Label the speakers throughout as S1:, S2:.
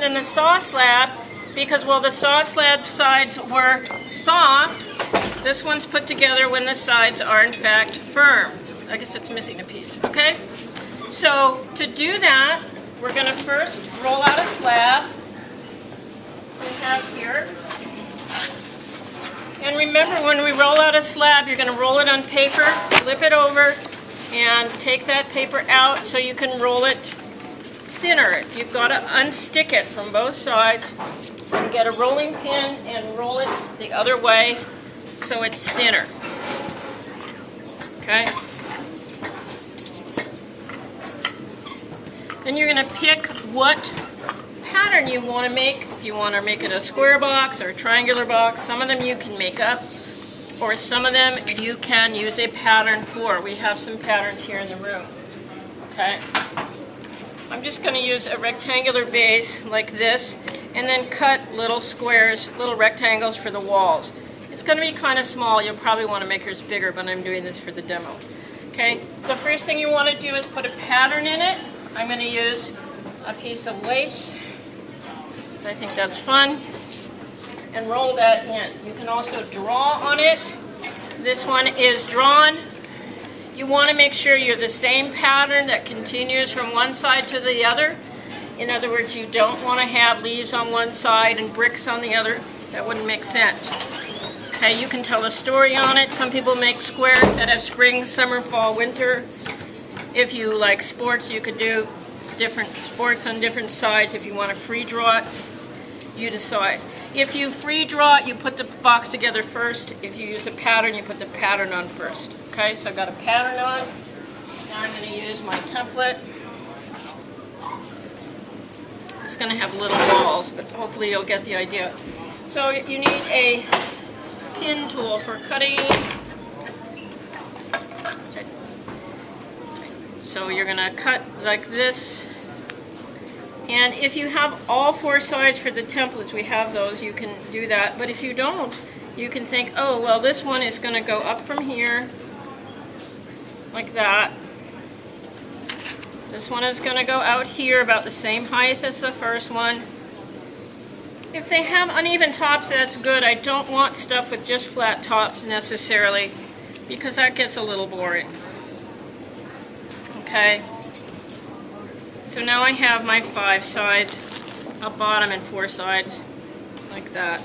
S1: than the saw slab because while the saw slab sides were soft, this one's put together when the sides are in fact firm. I guess it's missing a piece, okay? So to do that, we're going to first roll out a slab we have here. And remember, when we roll out a slab, you're going to roll it on paper, flip it over, and take that paper out so you can roll it thinner. You've got to unstick it from both sides and get a rolling pin and roll it the other way so it's thinner. Okay? Then you're going to pick what pattern you want to make. If you want to make it a square box or a triangular box, some of them you can make up, or some of them you can use a pattern for. We have some patterns here in the room. Okay? I'm just going to use a rectangular base like this and then cut little squares, little rectangles for the walls. It's going to be kind of small. You'll probably want to make yours bigger, but I'm doing this for the demo. Okay? The first thing you want to do is put a pattern in it. I'm going to use a piece of lace. I think that's fun. And roll that in. You can also draw on it. This one is drawn. You want to make sure you're the same pattern that continues from one side to the other. In other words, you don't want to have leaves on one side and bricks on the other. That wouldn't make sense. Okay, you can tell a story on it. Some people make squares that have spring, summer, fall, winter. If you like sports, you could do different sports on different sides. If you want to free draw it, you decide. If you free draw it, you put the box together first. If you use a pattern, you put the pattern on first. Okay, so I've got a pattern on. Now I'm going to use my template. It's going to have little walls, but hopefully you'll get the idea. So you need a pin tool for cutting. So you're going to cut like this. And if you have all four sides for the templates, we have those, you can do that. But if you don't, you can think, oh, well, this one is going to go up from here, like that. This one is going to go out here about the same height as the first one. If they have uneven tops, that's good. I don't want stuff with just flat tops necessarily, because that gets a little boring. Okay. So now I have my 5 sides, a bottom and 4 sides, like that.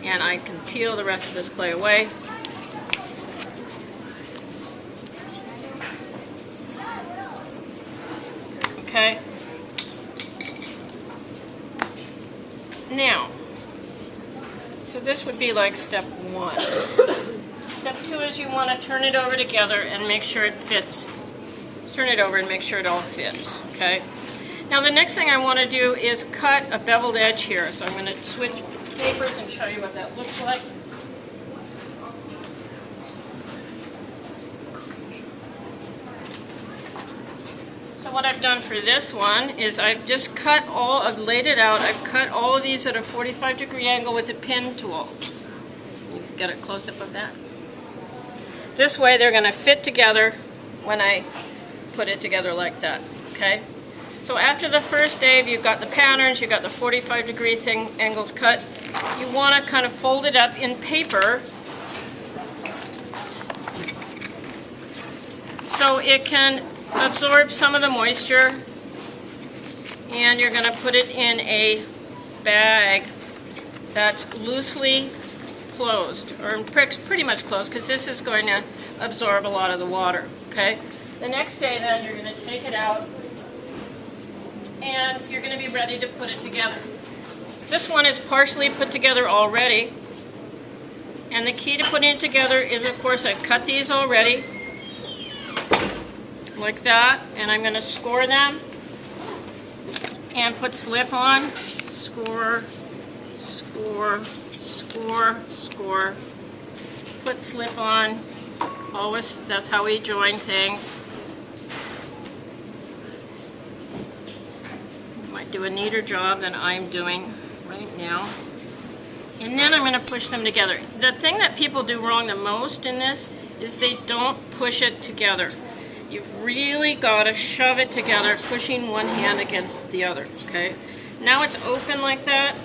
S1: And I can peel the rest of this clay away. Okay. Now, so this would be like step 1. Step 2 is you want to turn it over together and make sure it fits. Turn it over and make sure it all fits. Okay. Now the next thing I want to do is cut a beveled edge here. So I'm going to switch papers and show you what that looks like. So what I've done for this one is I've just I've laid it out. I've cut all of these at a 45-degree angle with a pin tool. You can get a close-up of that. This way they're going to fit together when I put it together like that. Okay. So after the first day, you've got the patterns, you've got the 45-degree angles cut. You want to kind of fold it up in paper so it can absorb some of the moisture. And you're going to put it in a bag that's loosely closed, or pretty much closed, because this is going to absorb a lot of the water. Okay. The next day, then, you're going to take it out. And you're going to be ready to put it together. This one is partially put together already. And the key to putting it together is, of course, I've cut these already. Like that. And I'm going to score them. And put slip on. Score, score, score, score. Put slip on. Always, that's how we join things. Do a neater job than I'm doing right now. And then I'm going to push them together. The thing that people do wrong the most in this is they don't push it together. You've really got to shove it together, pushing one hand against the other, okay? Now it's open like that.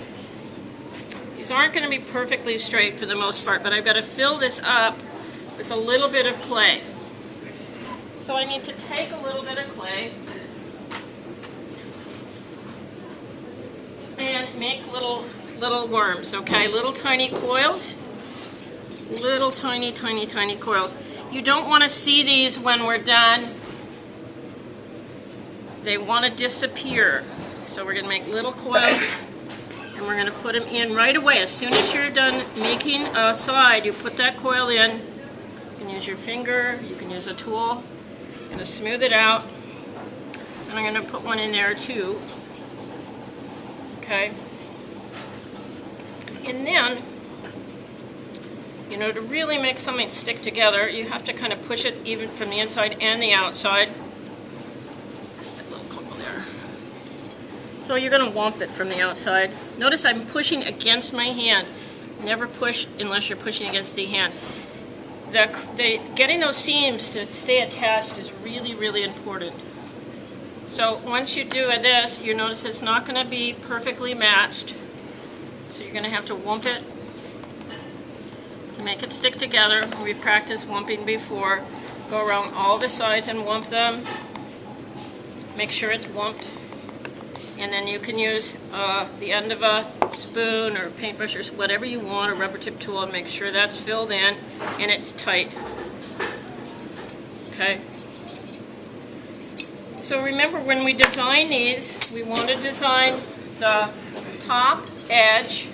S1: These aren't going to be perfectly straight for the most part, but I've got to fill this up with a little bit of clay. So I need to take a little bit of clay and make little worms, okay? Little tiny coils. Little tiny coils. You don't want to see these when we're done. They want to disappear. So we're going to make little coils and we're going to put them in right away. As soon as you're done making a side, you put that coil in. You can use your finger, you can use a tool. I'm going to smooth it out. And I'm going to put one in there too. Okay. And then, you know, to really make something stick together, you have to kind of push it even from the inside and the outside. That little couple there. So you're going to womp it from the outside. Notice I'm pushing against my hand. Never push unless you're pushing against the hand. Getting those seams to stay attached is really, really important. So once you do this, you notice it's not going to be perfectly matched. So you're going to have to womp it to make it stick together. We've practiced womping before. Go around all the sides and womp them. Make sure it's womped. And then you can use the end of a spoon or paintbrush or whatever you want, a rubber tip tool, and make sure that's filled in and it's tight. Okay. So remember, when we design these, we want to design the top edge,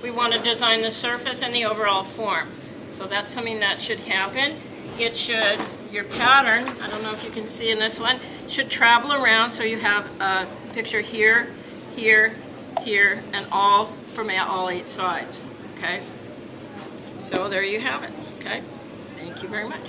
S1: we want to design the surface and the overall form. So that's something that should happen. It should, your pattern, I don't know if you can see in this one, should travel around so you have a picture here, here, here, and all from all 8 sides. Okay? So there you have it. Okay? Thank you very much.